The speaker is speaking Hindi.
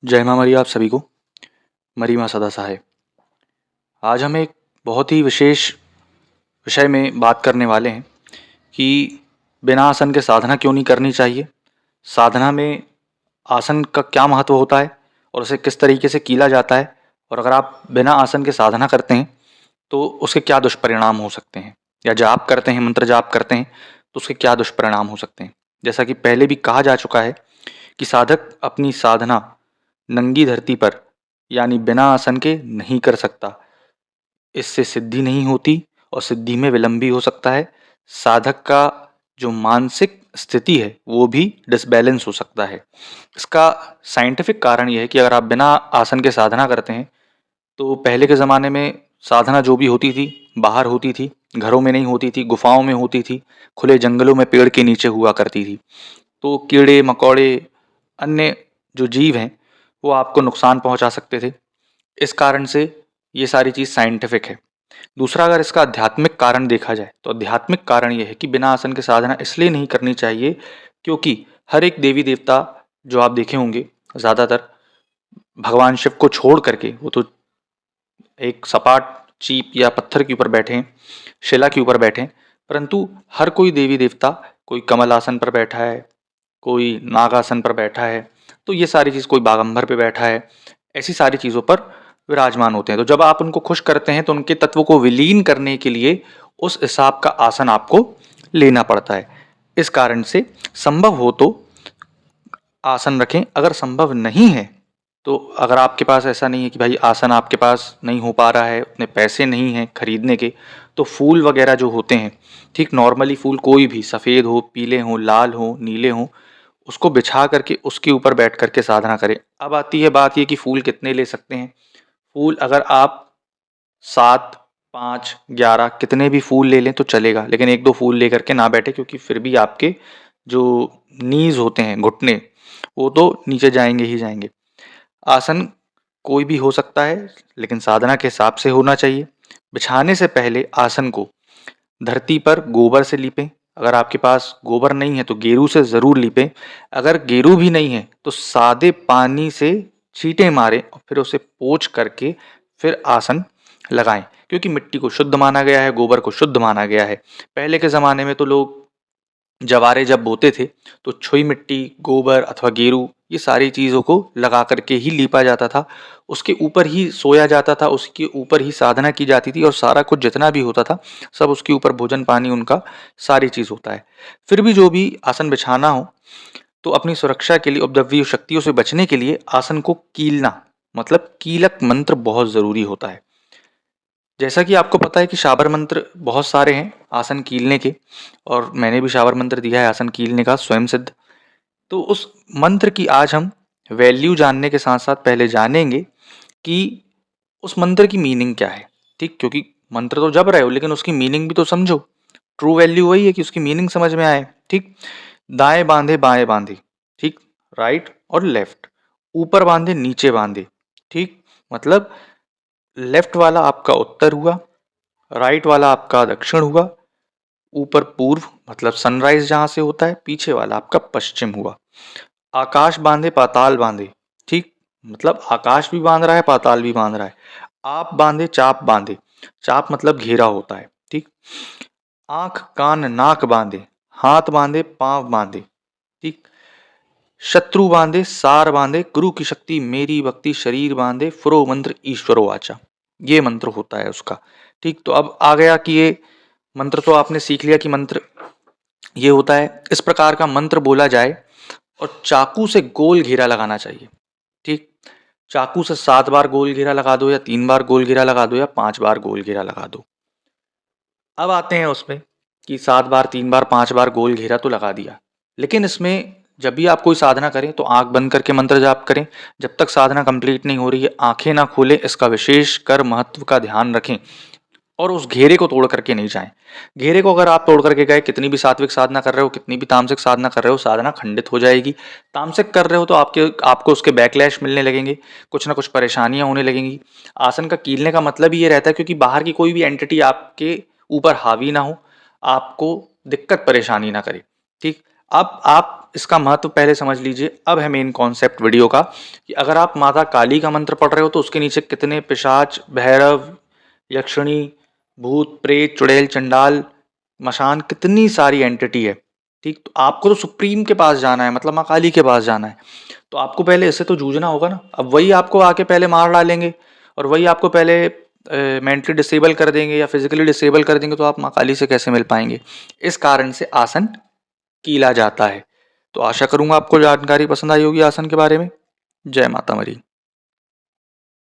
जय माँ मरी आप सभी को। मरी माँ सदा सहाय। आज हम एक बहुत ही विशेष विषय में बात करने वाले हैं कि बिना आसन के साधना क्यों नहीं करनी चाहिए, साधना में आसन का क्या महत्व होता है और उसे किस तरीके से कीला जाता है, और अगर आप बिना आसन के साधना करते हैं तो उसके क्या दुष्परिणाम हो सकते हैं, या जाप करते हैं, मंत्र जाप करते हैं तो उसके क्या दुष्परिणाम हो सकते हैं। जैसा कि पहले भी कहा जा चुका है कि साधक अपनी साधना नंगी धरती पर यानी बिना आसन के नहीं कर सकता। इससे सिद्धि नहीं होती और सिद्धि में विलंब भी हो सकता है। साधक का जो मानसिक स्थिति है वो भी डिसबैलेंस हो सकता है। इसका साइंटिफिक कारण यह है कि अगर आप बिना आसन के साधना करते हैं तो पहले के ज़माने में साधना जो भी होती थी बाहर होती थी, घरों में नहीं होती थी, गुफाओं में होती थी, खुले जंगलों में पेड़ के नीचे हुआ करती थी। तो कीड़े मकोड़े अन्य जो जीव हैं वो आपको नुकसान पहुंचा सकते थे। इस कारण से ये सारी चीज़ साइंटिफिक है। दूसरा, अगर इसका आध्यात्मिक कारण देखा जाए तो आध्यात्मिक कारण ये है कि बिना आसन के साधना इसलिए नहीं करनी चाहिए क्योंकि हर एक देवी देवता जो आप देखे होंगे ज़्यादातर भगवान शिव को छोड़ करके वो तो एक सपाट चीप या पत्थर के ऊपर बैठे हैं, शिला के ऊपर बैठे हैं, परंतु हर कोई देवी देवता कोई कमल आसन पर बैठा है, कोई नागासन पर बैठा है, तो ये सारी चीज़, कोई बागंबर पे बैठा है, ऐसी सारी चीज़ों पर विराजमान होते हैं। तो जब आप उनको खुश करते हैं तो उनके तत्व को विलीन करने के लिए उस हिसाब का आसन आपको लेना पड़ता है। इस कारण से संभव हो तो आसन रखें। अगर संभव नहीं है तो अगर आपके पास ऐसा नहीं है कि भाई आसन आपके पास नहीं हो पा रहा है, उतने पैसे नहीं हैं खरीदने के, तो फूल वगैरह जो होते हैं, ठीक, नॉर्मली फूल कोई भी सफ़ेद हो, पीले हो, लाल हो, नीले हो, उसको बिछा करके उसके ऊपर बैठ करके साधना करें। अब आती है बात ये कि फूल कितने ले सकते हैं। फूल अगर आप 7, 5, 11 कितने भी फूल ले लें तो चलेगा, लेकिन 1-2 फूल लेकर के ना बैठे, क्योंकि फिर भी आपके जो नीज होते हैं, घुटने, वो तो नीचे जाएंगे ही जाएंगे। आसन कोई भी हो सकता है लेकिन साधना के हिसाब से होना चाहिए। बिछाने से पहले आसन को धरती पर गोबर से लीपें। अगर आपके पास गोबर नहीं है तो गेरू से ज़रूर लीपें। अगर गेरू भी नहीं है तो सादे पानी से छींटे मारें और फिर उसे पोंछ करके फिर आसन लगाएं, क्योंकि मिट्टी को शुद्ध माना गया है, गोबर को शुद्ध माना गया है। पहले के ज़माने में तो लोग जवारे जब बोते थे तो छुई मिट्टी, गोबर अथवा गेरू, ये सारी चीज़ों को लगा करके ही लीपा जाता था। उसके ऊपर ही सोया जाता था, उसके ऊपर ही साधना की जाती थी, और सारा कुछ जितना भी होता था सब उसके ऊपर, भोजन पानी उनका सारी चीज़ होता है। फिर भी जो भी आसन बिछाना हो तो अपनी सुरक्षा के लिए, उपद्रवी शक्तियों से बचने के लिए आसन को कीलना, मतलब कीलक मंत्र बहुत ज़रूरी होता है। जैसा कि आपको पता है कि शाबर मंत्र बहुत सारे हैं आसन कीलने के, और मैंने भी शाबर मंत्र दिया है आसन कीलने का, स्वयं सिद्ध। तो उस मंत्र की आज हम वैल्यू जानने के साथ साथ पहले जानेंगे कि उस मंत्र की मीनिंग क्या है। ठीक, क्योंकि मंत्र तो जप रहे हो लेकिन उसकी मीनिंग भी तो समझो। ट्रू वैल्यू वही है कि उसकी मीनिंग समझ में आए। ठीक, दाएं बांधे बाएं बांधे, ठीक, राइट और लेफ्ट, ऊपर बांधे नीचे बांधे, ठीक, मतलब लेफ्ट वाला आपका उत्तर हुआ, राइट वाला आपका दक्षिण हुआ, ऊपर पूर्व मतलब सनराइज जहां से होता है, पीछे वाला आपका पश्चिम हुआ। आकाश बांधे पाताल बांधे, ठीक, मतलब आकाश भी बांध रहा है, पाताल भी बांध रहा है। आप बांधे चाप बांधे, चाप मतलब घेरा होता है। ठीक, आंख कान नाक बांधे, हाथ बांधे पांव बांधे, ठीक, शत्रु बांधे सार बांधे, गुरु की शक्ति मेरी भक्ति शरीर बांधे, फुरो मंत्र ईश्वरो आचा, ये मंत्र होता है उसका। ठीक, तो अब आ गया कि ये मंत्र तो आपने सीख लिया कि मंत्र ये होता है। इस प्रकार का मंत्र बोला जाए और चाकू से गोल घेरा लगाना चाहिए। ठीक, चाकू से 7 बार गोल घेरा लगा दो, या 3 बार गोल घेरा लगा दो, या 5 बार गोल घेरा लगा दो। अब आते हैं उसमें कि 7 बार, 3 बार, 5 बार गोल घेरा तो लगा दिया, लेकिन इसमें जब भी आप कोई साधना करें तो आंख बंद करके मंत्र जाप करें। जब तक साधना कंप्लीट नहीं हो रही है आंखें ना खोलें, इसका विशेष कर महत्व का ध्यान रखें, और उस घेरे को तोड़ करके नहीं जाएं। घेरे को अगर आप तोड़ करके गए, कितनी भी सात्विक साधना कर रहे हो, कितनी भी तामसिक साधना कर रहे हो, साधना खंडित हो जाएगी। तामसिक कर रहे हो तो आपको उसके बैकलैश मिलने लगेंगे, कुछ ना कुछ परेशानियां होने लगेंगी। आसन का कीलने का मतलब ही ये रहता है क्योंकि बाहर की कोई भी एंटिटी आपके ऊपर हावी ना हो, आपको दिक्कत परेशानी ना करे। ठीक, अब आप इसका महत्व पहले समझ लीजिए। अब है मेन कॉन्सेप्ट वीडियो का कि अगर आप माता काली का मंत्र पढ़ रहे हो तो उसके नीचे कितने पिशाच, भैरव, यक्षिणी, भूत, प्रेत, चुड़ैल, चंडाल, मशान, कितनी सारी एंटिटी है। ठीक, तो आपको तो सुप्रीम के पास जाना है, मतलब माँ काली के पास जाना है। तो आपको पहले इससे तो जूझना होगा ना। अब वही आपको आके पहले मार डालेंगे और वही आपको पहले मेंटली डिसेबल कर देंगे या फिजिकली डिसेबल कर देंगे, तो आप माँ काली से कैसे मिल पाएंगे। इस कारण से आसन कीला जाता है। तो आशा करूंगा आपको जानकारी पसंद आई होगी आसन के बारे में। जय माता मरी।